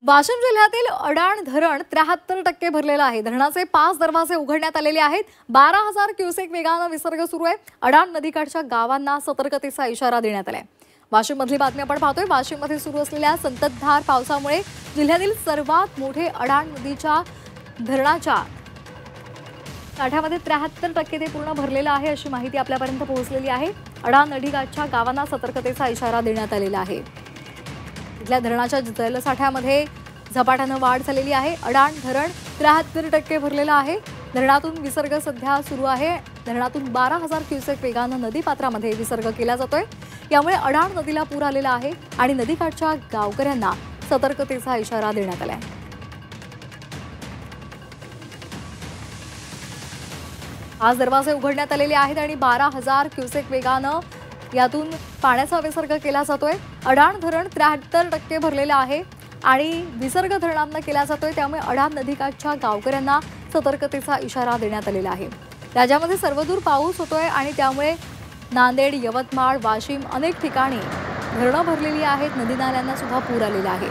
वाशिम जिल्ह्यातील अडाण धरण 73% भरलेलं आहे। धरणाचे 5 दरवाजे उघडण्यात आलेले आहेत। 12,000 क्युसेक वेगाने विसर्ग सुरू आहे। अडाण नदीकाठच्या गावांना सतर्कतेचा इशारा देण्यात आलाय। वाशिम मधली बातमी आपण पाहतोय। वाशिम मध्ये सुरू असलेल्या संततधार पावसामुळे जिल्ह्यातील सर्वात मोठे अडाण नदीच्या धरणाच्या साठ्यामध्ये 73% ते पूर्ण भरलेलं आहे अशी माहिती आपल्यापर्यंत पोहोचलेली आहे। अडाण नदीकाठच्या गावांना सतर्कतेचा इशारा देण्यात आलेला आहे। इथल्या धरणाच्या जलसाठ्यामध्ये झपाट्याने वाढ झालेली आहे। अडाण धरण 73% भरलेलं आहे। धरणातून विसर्ग सध्या सुरू आहे। धरणातून 12,000 क्युसेक वेगाने नदीपात्रामध्ये विसर्ग केला जातोय। यामुळे अडाण नदीला पूर आलेला आहे आणि नदीकाठच्या गावकऱ्यांना सतर्कतेचा इशारा देण्यात आलाय। आज दरवाजे उघडण्यात आलेले आहेत आणि 12,000 क्युसेक वेगाने यातून पाण्याचा विसर्ग केला जातोय। अडाण धरण 73% भरलेलं आहे आणि विसर्ग धरणातून केला जातोय। त्यामुळे अडाण नदीकाठच्या गावकऱ्यांना सतर्कतेचा इशारा देण्यात आलेला आहे। राज्यामध्ये सर्वदूर पाऊस होतोय आणि त्यामुळे नांदेड, यवतमाळ, वाशिम अनेक ठिकाणी धरणं भरलेली आहेत। नदी नाल्यांना सुद्धा पूर आलेला आहे।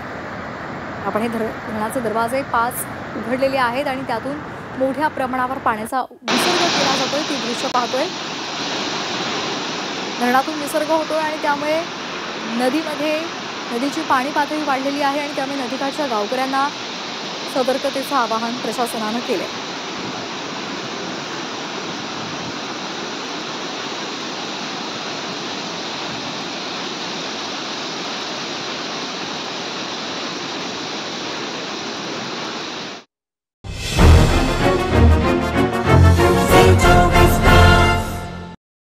आपण हे धरणाचे दरवाजे 5 उघडलेले आहेत आणि त्यातून मोठ्या प्रमाणावर पाण्याचा विसर्ग केला जातोय। ती दृश्य पाहतोय। धरणातून विसर्ग होतोय आणि त्यामुळे नदीची पाणी पातळी वाढलेली आहे आणि त्यामुळे नदीकाठच्या गावकऱ्यांना सतर्कतेचं आवाहन प्रशासनाने केले।